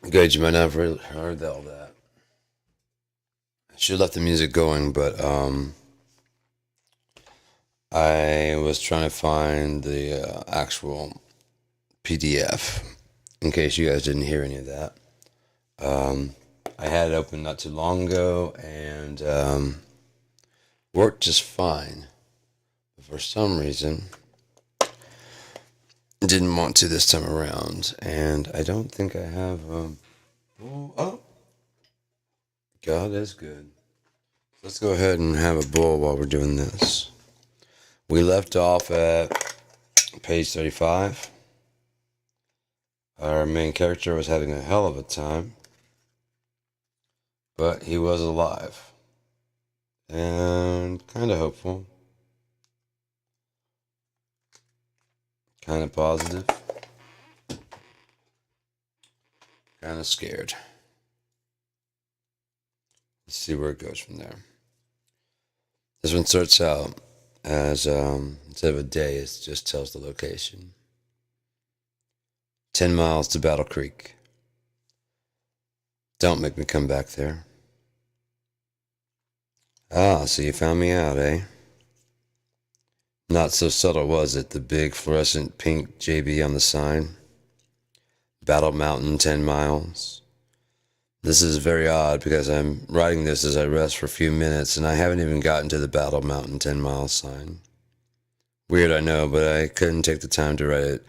Good, you might not have heard all that. I should have left the music going, but I was trying to find the actual PDF in case you guys didn't hear any of that. Um, I had it open not too long ago and worked just fine. But for some reason, didn't want to this time around, and I don't think I have. Oh, God is good. Let's go ahead and have a bowl while we're doing this. We left off at page 35. Our main character was having a hell of a time, but he was alive and kind of hopeful, kind of positive, kind of scared. Let's see where it goes from there. This one starts out as instead of a day, it just tells the location. 10 miles to Battle Creek. Don't make me come back there. Ah, so you found me out, eh? Not so subtle, was it? The big fluorescent pink JB on the sign. Battle Mountain, 10 miles. This is very odd because I'm writing this as I rest for a few minutes and I haven't even gotten to the Battle Mountain 10 miles sign. Weird, I know, but I couldn't take the time to write it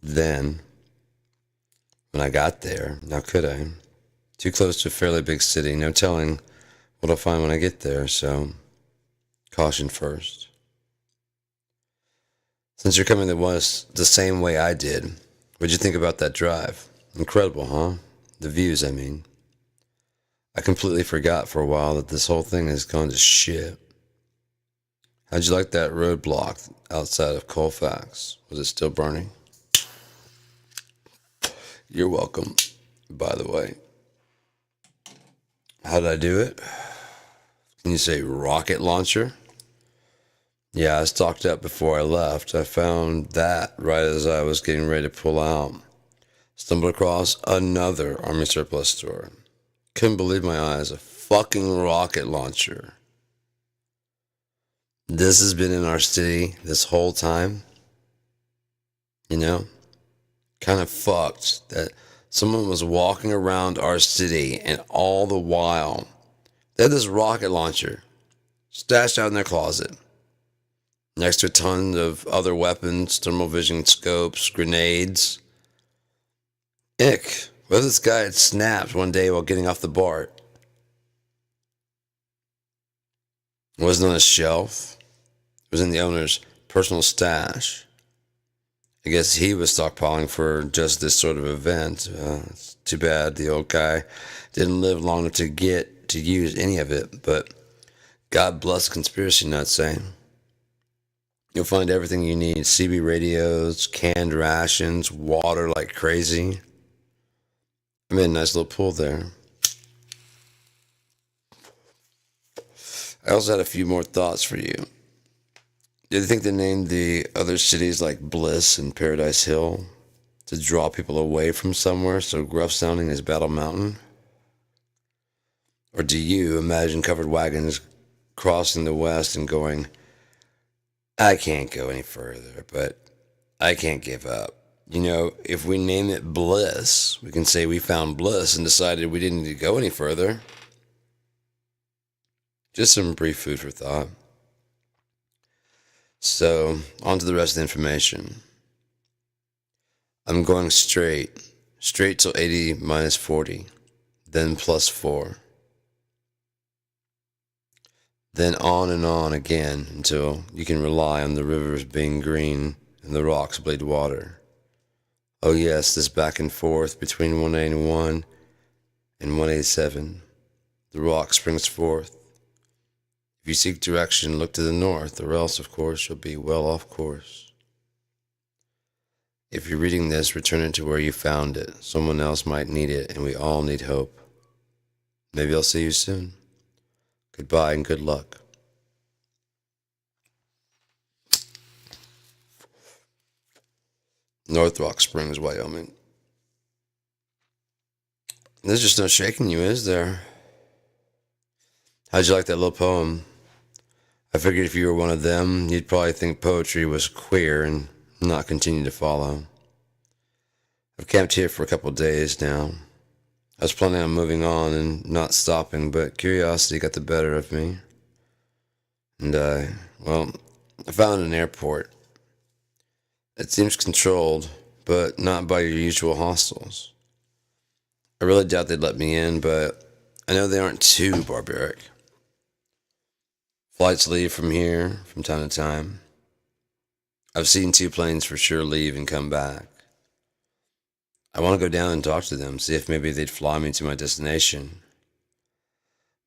then when I got there. Now could I? Too close to a fairly big city, no telling what I'll find when I get there, so caution first. Since you're coming to us the same way I did, what'd you think about that drive? Incredible, huh? The views, I mean. I completely forgot for a while that this whole thing has gone to shit. How'd you like that roadblock outside of Colfax? Was it still burning? You're welcome, by the way. How did I do it? Can you say rocket launcher? Yeah, I stocked up before I left. I found that right as I was getting ready to pull out. Stumbled across another Army surplus store. Couldn't believe my eyes. A fucking rocket launcher. This has been in our city this whole time. You know? Kind of fucked that someone was walking around our city and all the while they had this rocket launcher stashed out in their closet next to a ton of other weapons, thermal vision scopes, grenades. Ick. What if this guy had snapped one day while getting off the BART? It wasn't on a shelf. It was in the owner's personal stash. I guess he was stockpiling for just this sort of event. It's too bad the old guy didn't live long enough to get to use any of it, but God bless conspiracy nuts, eh? You'll find everything you need. CB radios, canned rations, water like crazy. I made a nice little pool there. I also had a few more thoughts for you. Do you think they named the other cities like Bliss and Paradise Hill to draw people away from somewhere so gruff sounding as Battle Mountain? Or do you imagine covered wagons crossing the west and going, I can't go any further, but I can't give up? You know, if we name it Bliss, we can say we found bliss and decided we didn't need to go any further. Just some brief food for thought. So, on to the rest of the information. I'm going straight till 80 minus 40, then plus 4. Then on and on again until you can rely on the rivers being green and the rocks bleed water. Oh yes, this back and forth between 181 and 187. The rock springs forth. If you seek direction, look to the north, or else, of course, you'll be well off course. If you're reading this, return it to where you found it. Someone else might need it, and we all need hope. Maybe I'll see you soon. Goodbye and good luck. North Rock Springs, Wyoming. There's just no shaking you, is there? How'd you like that little poem? I figured if you were one of them, you'd probably think poetry was queer and not continue to follow. I've camped here for a couple of days now. I was planning on moving on and not stopping, but curiosity got the better of me. And I found an airport. It seems controlled, but not by your usual hostels. I really doubt they'd let me in, but I know they aren't too barbaric. Flights leave from here from time to time. I've seen 2 planes for sure leave and come back. I want to go down and talk to them, see if maybe they'd fly me to my destination.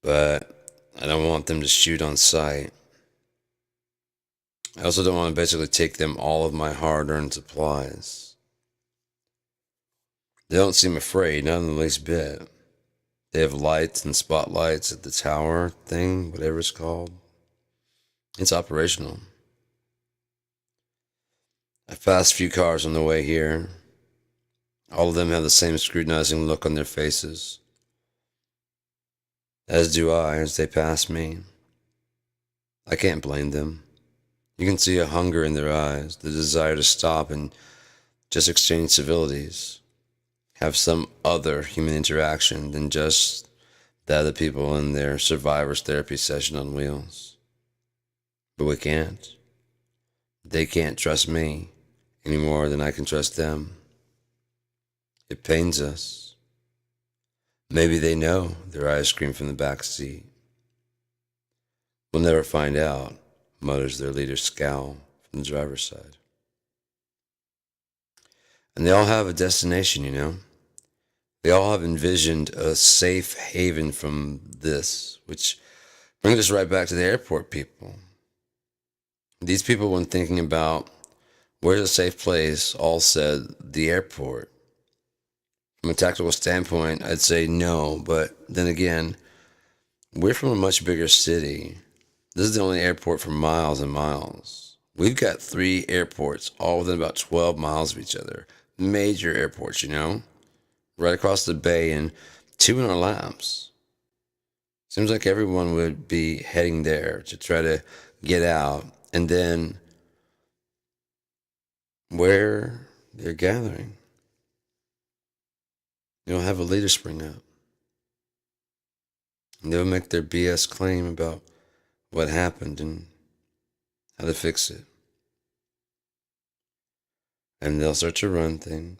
But I don't want them to shoot on sight. I also don't want to basically take them all of my hard-earned supplies. They don't seem afraid, not in the least bit. They have lights and spotlights at the tower thing, whatever it's called. It's operational. I've passed a few cars on the way here. All of them have the same scrutinizing look on their faces. As do I as they pass me. I can't blame them. You can see a hunger in their eyes, the desire to stop and just exchange civilities, have some other human interaction than just that of the people in their survivor's therapy session on wheels. But we can't. They can't trust me any more than I can trust them. It pains us. Maybe they know, their eyes scream from the back seat. We'll never find out, mutters their leader's scowl from the driver's side. And they all have a destination, you know. They all have envisioned a safe haven from this, which brings us right back to the airport people. These people, when thinking about where's a safe place, all said the airport. From a tactical standpoint, I'd say no, but then again, we're from a much bigger city. This is the only airport for miles and miles. We've got 3 airports, all within about 12 miles of each other. Major airports, you know? Right across the bay and 2 in our laps. Seems like everyone would be heading there to try to get out. And then where they're gathering, you'll have a leader spring up. And they'll make their BS claim about what happened and how to fix it. And they'll start to run things.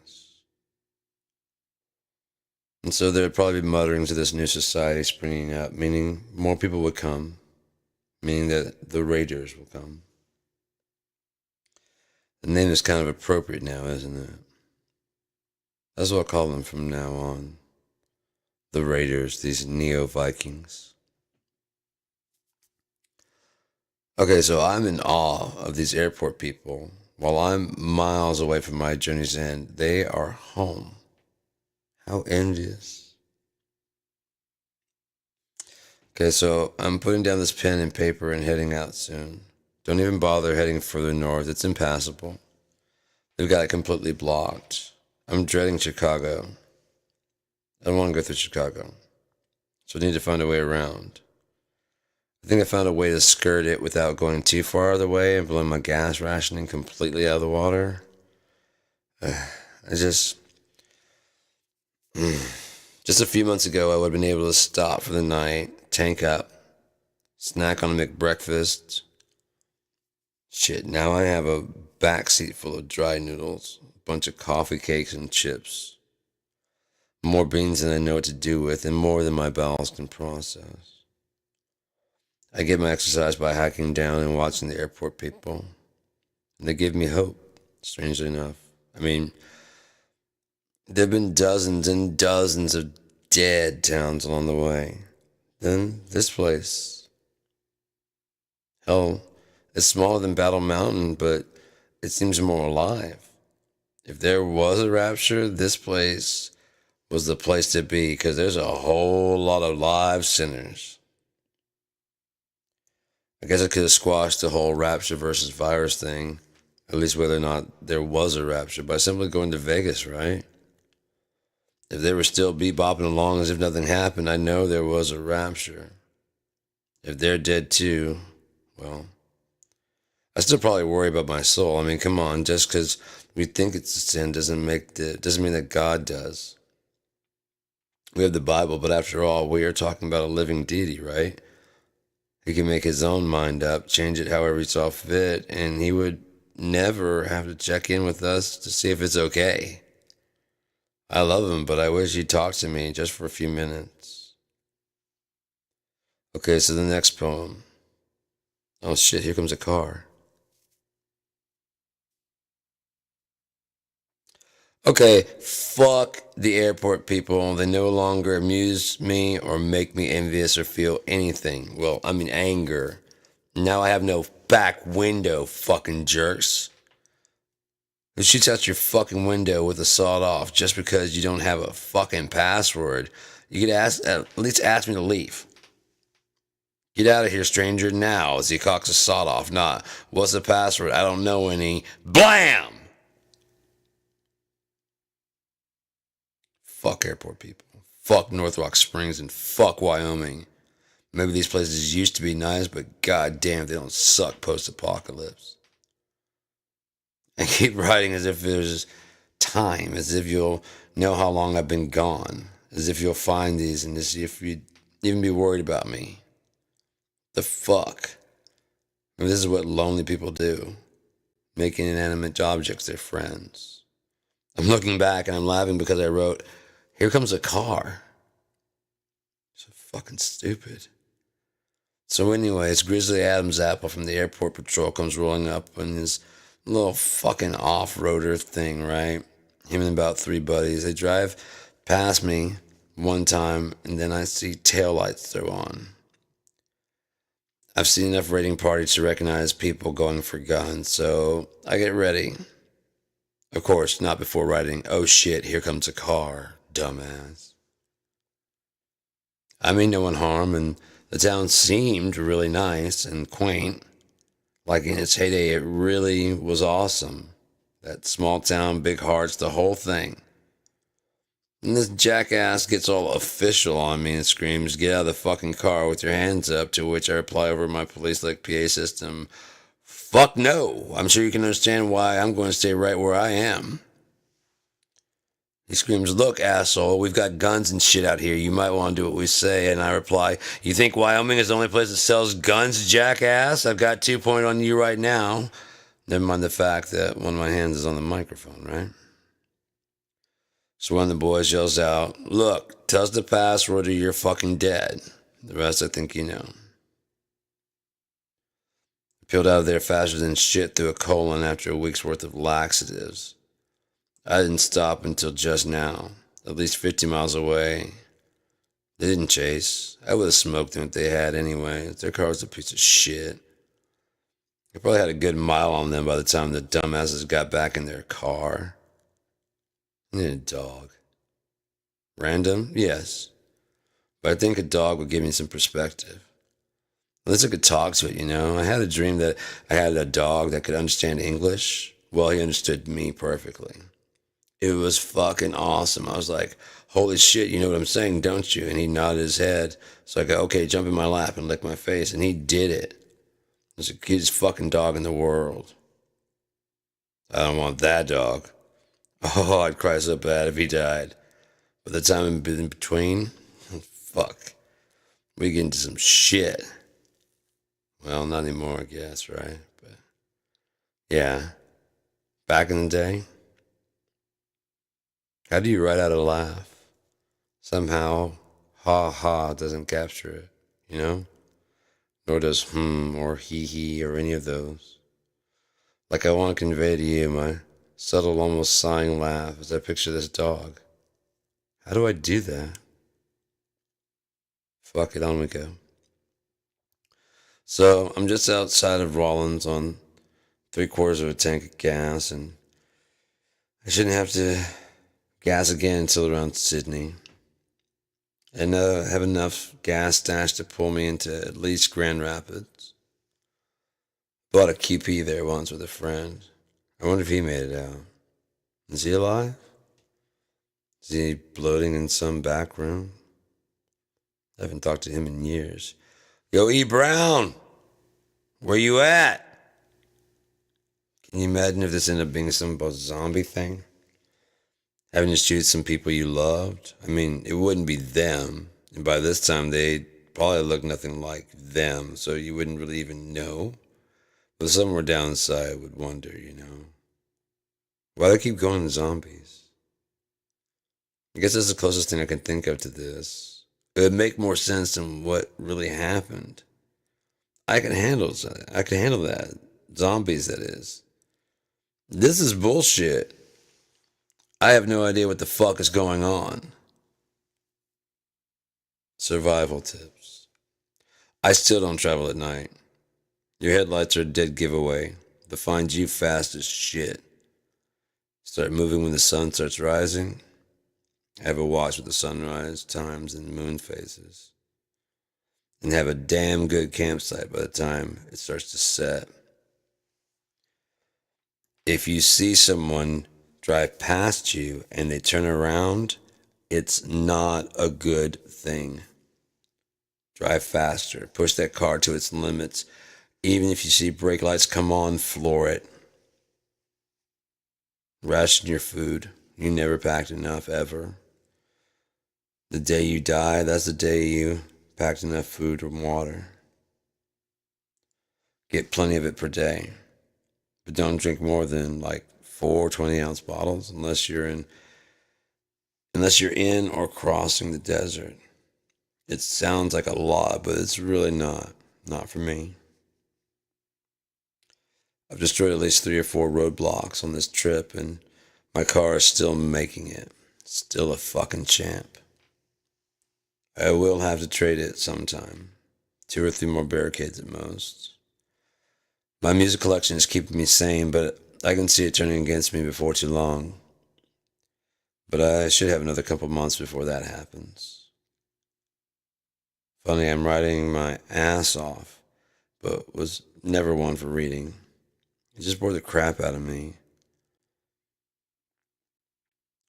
And so there'd probably be mutterings of this new society springing up, meaning more people would come, meaning that the raiders will come. The name is kind of appropriate now, isn't it? That's what I'll call them from now on. The raiders, these neo-Vikings. Okay, so I'm in awe of these airport people. While I'm miles away from my journey's end, they are home. How envious. Okay, so I'm putting down this pen and paper and heading out soon. Don't even bother heading further north. It's impassable. They've got it completely blocked. I'm dreading Chicago. I don't want to go through Chicago. So I need to find a way around. I think I found a way to skirt it without going too far out of the way and blowing my gas rationing completely out of the water. Just a few months ago, I would have been able to stop for the night, tank up, snack on a McBreakfast. Shit, now I have a backseat full of dry noodles, a bunch of coffee cakes and chips. More beans than I know what to do with, and more than my bowels can process. I get my exercise by hiking down and watching the airport people. And they give me hope, strangely enough. I mean, there have been dozens and dozens of dead towns along the way. Then this place. Hell, it's smaller than Battle Mountain, but it seems more alive. If there was a rapture, this place was the place to be, because there's a whole lot of live sinners. I guess I could have squashed the whole rapture versus virus thing, at least whether or not there was a rapture, by simply going to Vegas, right? If they were still bebopping along as if nothing happened, I know there was a rapture. If they're dead too, well, I still probably worry about my soul. I mean, come on, just because we think it's a sin doesn't mean that God does. We have the Bible, but after all, we are talking about a living deity, right? He can make his own mind up, change it however he saw fit, and he would never have to check in with us to see if it's okay. I love him, but I wish he'd talk to me just for a few minutes. Okay, so the next poem. Oh shit, here comes a car. Okay, fuck the airport people. They no longer amuse me or make me envious or feel anything. Well, I mean anger. Now I have no back window, fucking jerks. Who shoots out your fucking window with a sawed off just because you don't have a fucking password? You could at least ask me to leave. Get out of here, stranger, now, as he cocks a sawed off. Not, what's the password? I don't know any. Blam! Fuck airport people. Fuck North Rock Springs and fuck Wyoming. Maybe these places used to be nice, but goddamn, they don't suck post-apocalypse. And keep writing as if there's time, as if you'll know how long I've been gone, as if you'll find these and as if you'd even be worried about me. The fuck? I mean, this is what lonely people do, making inanimate objects their friends. I'm looking back and I'm laughing because I wrote, here comes a car. So fucking stupid. So anyways, Grizzly Adams Apple from the airport patrol comes rolling up in his little fucking off-roader thing, right? Him and about 3 buddies. They drive past me one time, and then I see taillights throw on. I've seen enough raiding parties to recognize people going for guns, so I get ready. Of course, not before writing, oh shit, here comes a car, dumbass. I mean no one harm, and the town seemed really nice and quaint. Like in its heyday, it really was awesome. That small town, big hearts, the whole thing. And this jackass gets all official on me and screams, get out of the fucking car with your hands up, to which I reply over my police-like PA system, fuck no, I'm sure you can understand why I'm going to stay right where I am. He screams, look, asshole, we've got guns and shit out here. You might want to do what we say. And I reply, you think Wyoming is the only place that sells guns, jackass? I've got 2 point on you right now. Never mind the fact that one of my hands is on the microphone, right? So one of the boys yells out, look, tell us the password or you're fucking dead. The rest I think you know. I peeled out of there faster than shit through a colon after a week's worth of laxatives. I didn't stop until just now, at least 50 miles away. They didn't chase. I would have smoked them if they had anyway. Their car was a piece of shit. They probably had a good mile on them by the time the dumbasses got back in their car. I need a dog. Random? Yes. But I think a dog would give me some perspective. At least I could talk to it, you know? I had a dream that I had a dog that could understand English. Well, he understood me perfectly. It was fucking awesome. I was like, holy shit, you know what I'm saying, don't you? And he nodded his head. So I go, okay, jump in my lap and lick my face. And he did it. It was the cutest fucking dog in the world. I don't want that dog. Oh, I'd cry so bad if he died. By the time in between, fuck, we get into some shit. Well, not anymore, I guess, right? But yeah, back in the day, how do you write out a laugh? Somehow, ha ha doesn't capture it, you know? Nor does or he or any of those. Like I want to convey to you my subtle, almost sighing laugh as I picture this dog. How do I do that? Fuck it, on we go. So I'm just outside of Rollins on 3/4 of a tank of gas, and I shouldn't have to gas again until around Sydney. And have enough gas stashed to pull me into at least Grand Rapids. Bought a QP there once with a friend. I wonder if he made it out. Is he alive? Is he bloating in some back room? I haven't talked to him in years. Yo, E. Brown, where you at? Can you imagine if this ended up being some zombie thing? Having to shoot some people you loved? I mean, it wouldn't be them. And by this time, they probably look nothing like them, so you wouldn't really even know. But somewhere down inside, I would wonder, why do they keep going to zombies? I guess that's the closest thing I can think of to this. It would make more sense than what really happened. I can handle that. Zombies, that is. This is bullshit. I have no idea what the fuck is going on. Survival tips. I still don't travel at night. Your headlights are a dead giveaway. They'll find you fast as shit. Start moving when the sun starts rising. Have a watch with the sunrise times and moon phases. And have a damn good campsite by the time it starts to set. If you see someone drive past you and they turn around, it's not a good thing. Drive faster. Push that car to its limits. Even if you see brake lights come on, floor it. Ration your food. You never packed enough, ever. The day you die, that's the day you packed enough food and water. Get plenty of it per day. But don't drink more than like 4 20-ounce bottles unless you're in or crossing the desert. It sounds like a lot, but it's really not. Not for me. I've destroyed at least 3 or 4 roadblocks on this trip, and my car is still making it. Still a fucking champ. I will have to trade it sometime. 2 or 3 more barricades at most. My music collection is keeping me sane, but I can see it turning against me before too long. But I should have another couple months before that happens. Funny, I'm writing my ass off, but was never one for reading. It just bored the crap out of me.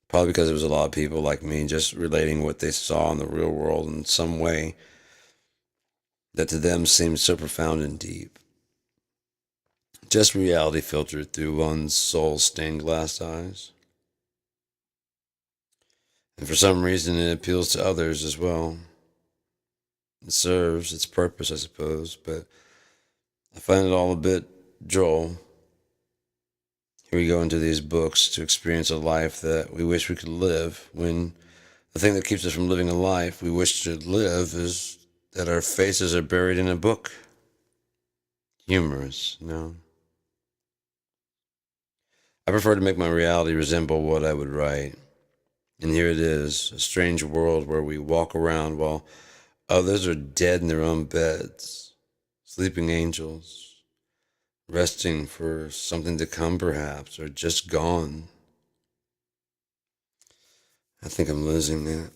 Probably because there was a lot of people like me just relating what they saw in the real world in some way that to them seemed so profound and deep. Just reality filtered through one's soul-stained glass eyes. And for some reason it appeals to others as well. It serves its purpose, I suppose, but I find it all a bit droll. Here we go into these books to experience a life that we wish we could live, when the thing that keeps us from living a life we wish to live is that our faces are buried in a book. Humorous, no? I prefer to make my reality resemble what I would write. And here it is, a strange world where we walk around while others are dead in their own beds, sleeping angels, resting for something to come perhaps, or just gone. I think I'm losing that.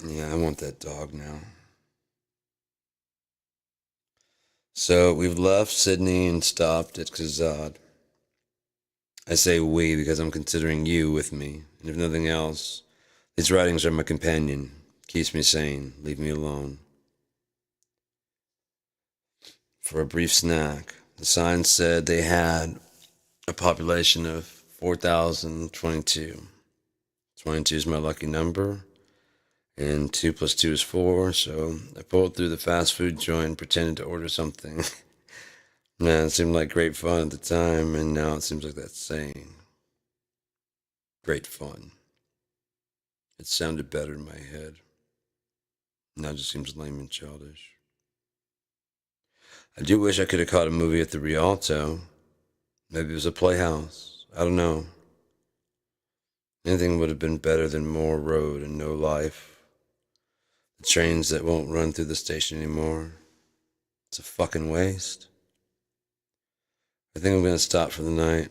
Yeah, I want that dog now. So we've left Sydney and stopped at Kazad. I say we because I'm considering you with me, and if nothing else, these writings are my companion. Keeps me sane. Leave me alone. For a brief snack, the sign said they had a population of 4,022. 22 is my lucky number, and 2 plus 2 is 4, so I pulled through the fast food joint and pretended to order something. Man, it seemed like great fun at the time, and now it seems like that's saying great fun. It sounded better in my head. Now it just seems lame and childish. I do wish I could have caught a movie at the Rialto. Maybe it was a playhouse. I don't know. Anything would have been better than more road and no life. The trains that won't run through the station anymore. It's a fucking waste. I think I'm going to stop for the night.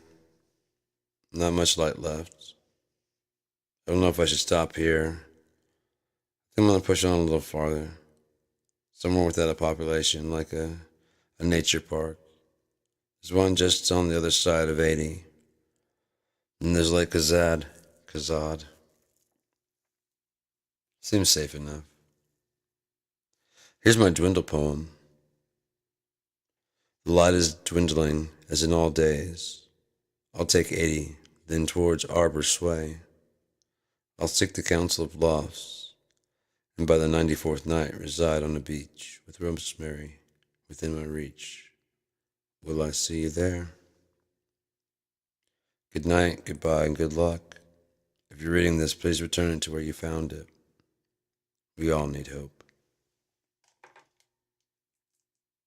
Not much light left. I don't know if I should stop here. I think I'm going to push on a little farther. Somewhere without a population, like a nature park. There's one just on the other side of 80. And there's Lake Kazad. Seems safe enough. Here's my dwindle poem. The light is dwindling as in all days. I'll take 80, then towards arbor sway. I'll seek the council of lofts, and by the 94th night reside on a beach with rosemary within my reach. Will I see you there? Good night, goodbye, and good luck. If you're reading this, please return it to where you found it. We all need hope.